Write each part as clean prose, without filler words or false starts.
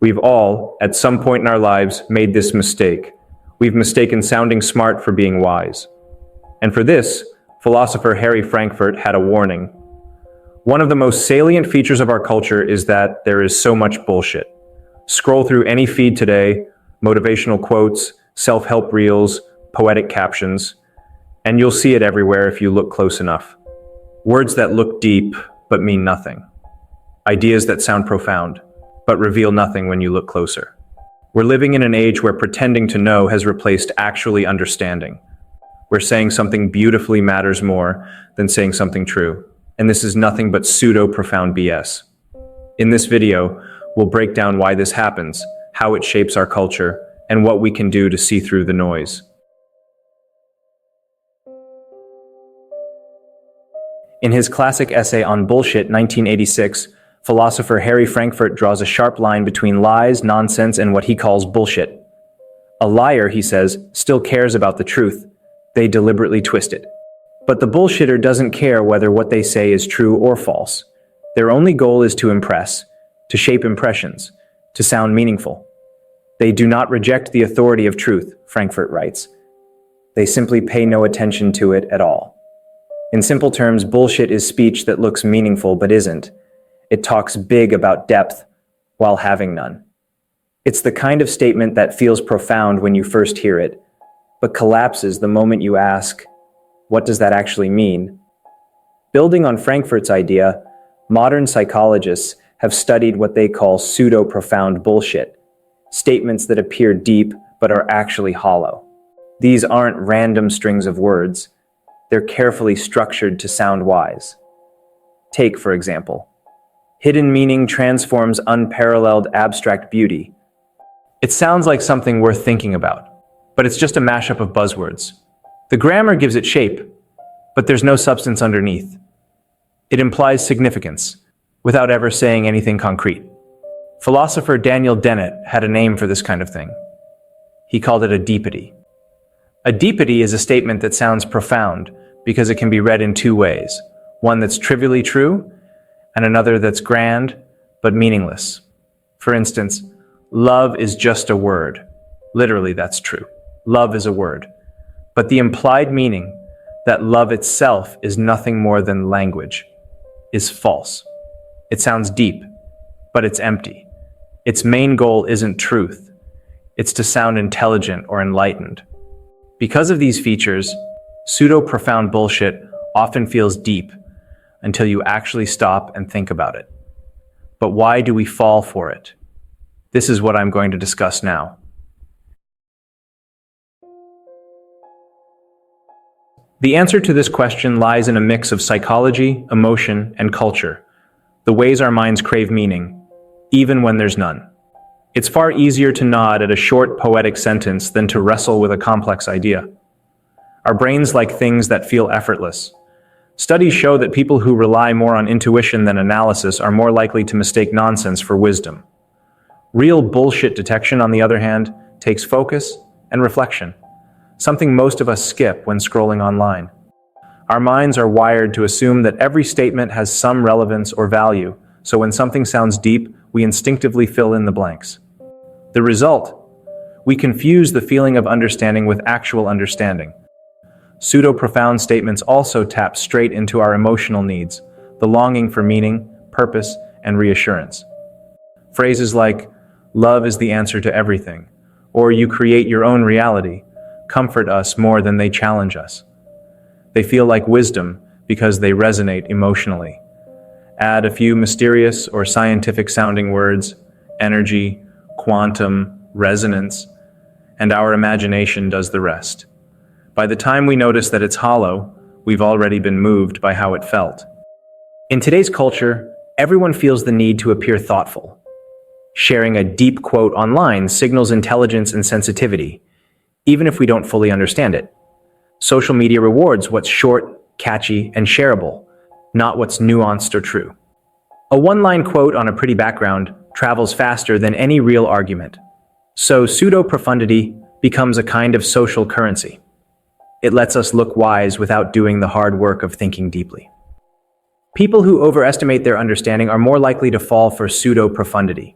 We've all, at some point in our lives, made this mistake. We've mistaken sounding smart for being wise. And for this, philosopher Harry Frankfurt had a warning. One of the most salient features of our culture is that there is so much bullshit. Scroll through any feed today, motivational quotes, self-help reels, poetic captions, and you'll see it everywhere if you look close enough. Words that look deep, but mean nothing. Ideas that sound profound, but reveal nothing when you look closer. We're living in an age where pretending to know has replaced actually understanding, where saying something beautifully matters more than saying something true. And this is nothing but pseudo-profound BS. In this video, we'll break down why this happens, how it shapes our culture, and what we can do to see through the noise. In his classic essay on bullshit, 1986, philosopher Harry Frankfurt draws a sharp line between lies, nonsense, and what he calls bullshit. A liar, he says, still cares about the truth. They deliberately twist it. But the bullshitter doesn't care whether what they say is true or false. Their only goal is to impress, to shape impressions, to sound meaningful. They do not reject the authority of truth, Frankfurt writes. They simply pay no attention to it at all. In simple terms, bullshit is speech that looks meaningful but isn't. It talks big about depth while having none. It's the kind of statement that feels profound when you first hear it, but collapses the moment you ask, what does that actually mean? Building on Frankfurt's idea, modern psychologists have studied what they call pseudo-profound bullshit, statements that appear deep but are actually hollow. These aren't random strings of words. They're carefully structured to sound wise. Take, for example, hidden meaning transforms unparalleled abstract beauty. It sounds like something worth thinking about, but it's just a mashup of buzzwords. The grammar gives it shape, but there's no substance underneath. It implies significance, without ever saying anything concrete. Philosopher Daniel Dennett had a name for this kind of thing. He called it a deepity. A deepity is a statement that sounds profound because it can be read in two ways, one that's trivially true and another that's grand but meaningless. For instance, love is just a word. Literally, that's true. Love is a word. But the implied meaning that love itself is nothing more than language is false. It sounds deep, but it's empty. Its main goal isn't truth. It's to sound intelligent or enlightened. Because of these features, pseudo-profound bullshit often feels deep until you actually stop and think about it. But why do we fall for it? This is what I'm going to discuss now. The answer to this question lies in a mix of psychology, emotion, and culture, the ways our minds crave meaning, even when there's none. It's far easier to nod at a short poetic sentence than to wrestle with a complex idea. Our brains like things that feel effortless. Studies show that people who rely more on intuition than analysis are more likely to mistake nonsense for wisdom. Real bullshit detection, on the other hand, takes focus and reflection, something most of us skip when scrolling online. Our minds are wired to assume that every statement has some relevance or value, so when something sounds deep, we instinctively fill in the blanks. The result? We confuse the feeling of understanding with actual understanding. Pseudo-profound statements also tap straight into our emotional needs, the longing for meaning, purpose, and reassurance. Phrases like, "Love is the answer to everything," or "You create your own reality," comfort us more than they challenge us. They feel like wisdom because they resonate emotionally. Add a few mysterious or scientific-sounding words, energy, quantum, resonance, and our imagination does the rest. By the time we notice that it's hollow, we've already been moved by how it felt. In today's culture, everyone feels the need to appear thoughtful. Sharing a deep quote online signals intelligence and sensitivity, even if we don't fully understand it. Social media rewards what's short, catchy, and shareable, not what's nuanced or true. A one-line quote on a pretty background travels faster than any real argument. So pseudo-profundity becomes a kind of social currency. It lets us look wise without doing the hard work of thinking deeply. People who overestimate their understanding are more likely to fall for pseudo-profundity.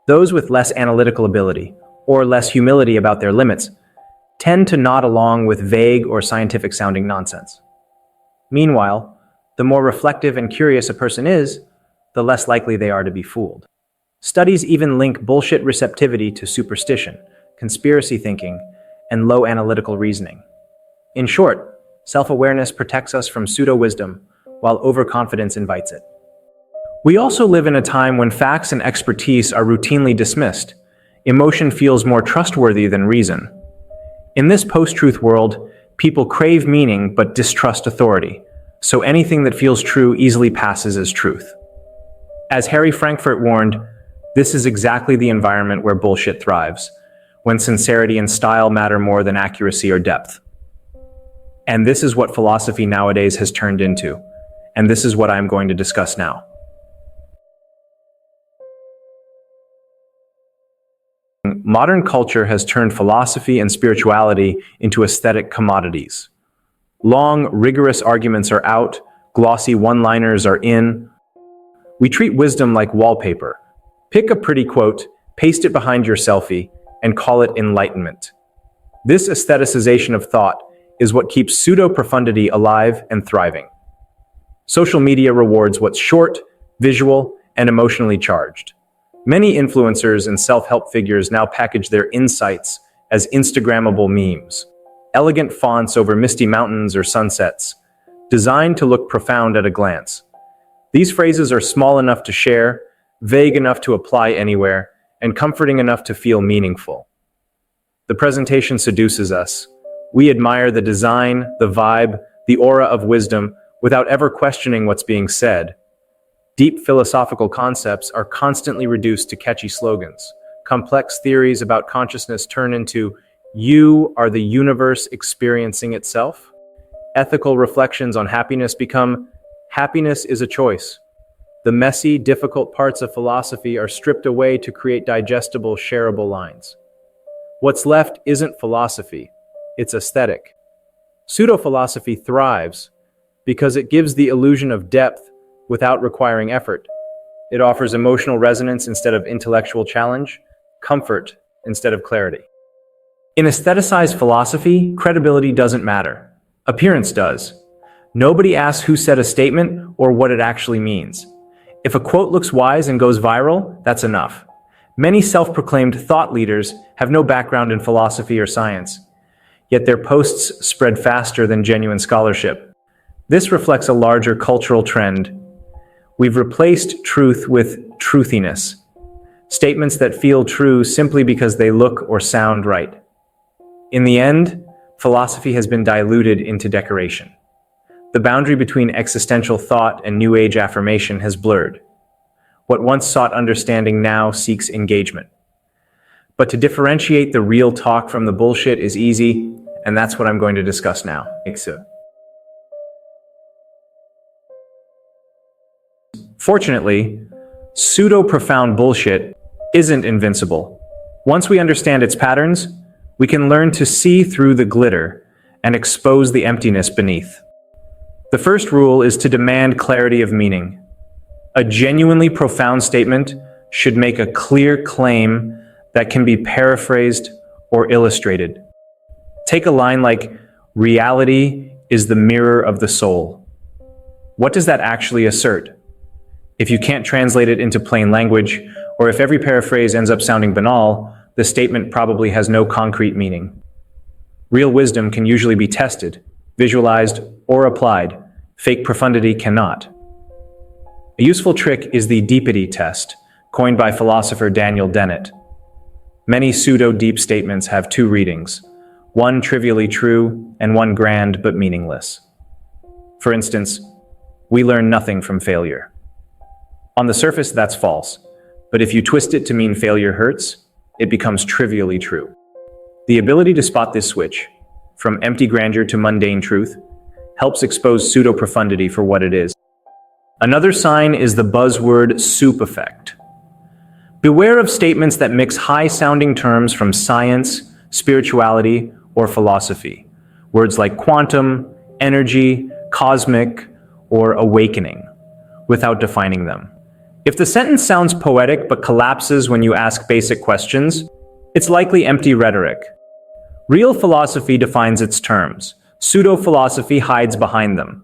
Those with less analytical ability, or less humility about their limits, tend to nod along with vague or scientific-sounding nonsense. Meanwhile, the more reflective and curious a person is, the less likely they are to be fooled. Studies even link bullshit receptivity to superstition, conspiracy thinking, and low analytical reasoning. In short, self-awareness protects us from pseudo-wisdom, while overconfidence invites it. We also live in a time when facts and expertise are routinely dismissed. Emotion feels more trustworthy than reason. In this post-truth world, people crave meaning but distrust authority, so anything that feels true easily passes as truth. As Harry Frankfurt warned, this is exactly the environment where bullshit thrives, when sincerity and style matter more than accuracy or depth. And this is what philosophy nowadays has turned into, and this is what I'm going to discuss now. Modern culture has turned philosophy and spirituality into aesthetic commodities. Long, rigorous arguments are out, glossy one-liners are in. We treat wisdom like wallpaper. Pick a pretty quote, paste it behind your selfie, and call it enlightenment. This aestheticization of thought is what keeps pseudo-profundity alive and thriving. Social media rewards what's short, visual, and emotionally charged. Many influencers and self-help figures now package their insights as Instagrammable memes, elegant fonts over misty mountains or sunsets, designed to look profound at a glance. These phrases are small enough to share, vague enough to apply anywhere, and comforting enough to feel meaningful. The presentation seduces us. We admire the design, the vibe, the aura of wisdom without ever questioning what's being said. Deep philosophical concepts are constantly reduced to catchy slogans. Complex theories about consciousness turn into, "You are the universe experiencing itself." Ethical reflections on happiness become, "Happiness is a choice." The messy, difficult parts of philosophy are stripped away to create digestible, shareable lines. What's left isn't philosophy, it's aesthetic. Pseudo-philosophy thrives because it gives the illusion of depth without requiring effort. It offers emotional resonance instead of intellectual challenge, comfort instead of clarity. In aestheticized philosophy, credibility doesn't matter. Appearance does. Nobody asks who said a statement or what it actually means. If a quote looks wise and goes viral, that's enough. Many self-proclaimed thought leaders have no background in philosophy or science, yet their posts spread faster than genuine scholarship. This reflects a larger cultural trend. We've replaced truth with truthiness, statements that feel true simply because they look or sound right. In the end, philosophy has been diluted into decoration. The boundary between existential thought and New Age affirmation has blurred. What once sought understanding now seeks engagement. But to differentiate the real talk from the bullshit is easy, and that's what I'm going to discuss now. Fortunately, pseudo-profound bullshit isn't invincible. Once we understand its patterns, we can learn to see through the glitter and expose the emptiness beneath. The first rule is to demand clarity of meaning. A genuinely profound statement should make a clear claim that can be paraphrased or illustrated. Take a line like, "Reality is the mirror of the soul." What does that actually assert? If you can't translate it into plain language, or if every paraphrase ends up sounding banal, the statement probably has no concrete meaning. Real wisdom can usually be tested, visualized, or applied. Fake profundity cannot. A useful trick is the deepity test, coined by philosopher Daniel Dennett. Many pseudo-deep statements have two readings, one trivially true and one grand but meaningless. For instance, we learn nothing from failure. On the surface, that's false, but if you twist it to mean failure hurts, it becomes trivially true. The ability to spot this switch, from empty grandeur to mundane truth, helps expose pseudo-profundity for what it is. Another sign is the buzzword soup effect. Beware of statements that mix high-sounding terms from science, spirituality, or philosophy. Words like quantum, energy, cosmic, or awakening, without defining them. If the sentence sounds poetic but collapses when you ask basic questions, it's likely empty rhetoric. Real philosophy defines its terms. Pseudo-philosophy hides behind them.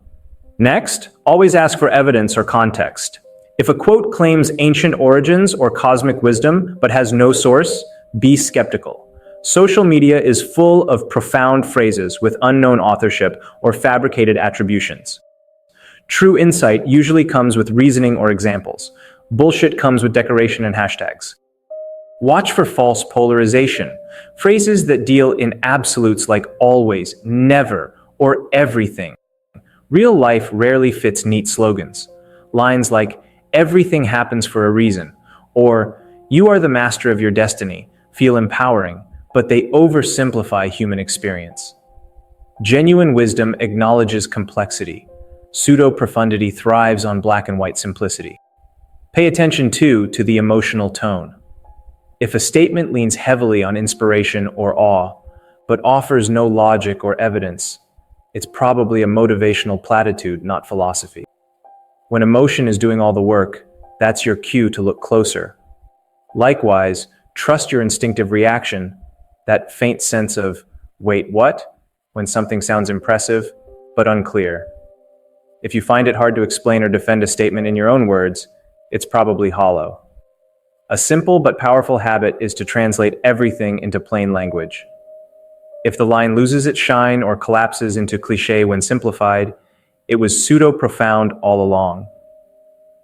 Next, always ask for evidence or context. If a quote claims ancient origins or cosmic wisdom but has no source, be skeptical. Social media is full of profound phrases with unknown authorship or fabricated attributions. True insight usually comes with reasoning or examples. Bullshit comes with decoration and hashtags. Watch for false polarization. Phrases that deal in absolutes like always, never, or everything. Real life rarely fits neat slogans. Lines like, everything happens for a reason, or you are the master of your destiny, feel empowering, but they oversimplify human experience. Genuine wisdom acknowledges complexity. Pseudo-profundity thrives on black and white simplicity. Pay attention, too, to the emotional tone. If a statement leans heavily on inspiration or awe, but offers no logic or evidence, it's probably a motivational platitude, not philosophy. When emotion is doing all the work, that's your cue to look closer. Likewise, trust your instinctive reaction, that faint sense of, wait, what? When something sounds impressive, but unclear. If you find it hard to explain or defend a statement in your own words, it's probably hollow. A simple but powerful habit is to translate everything into plain language. If the line loses its shine or collapses into cliché when simplified, it was pseudo-profound all along.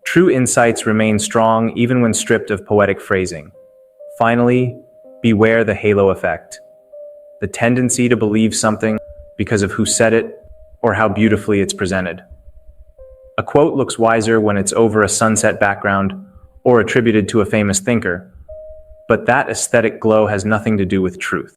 True insights remain strong even when stripped of poetic phrasing. Finally, beware the halo effect. The tendency to believe something because of who said it or how beautifully it's presented. A quote looks wiser when it's over a sunset background or attributed to a famous thinker, but that aesthetic glow has nothing to do with truth.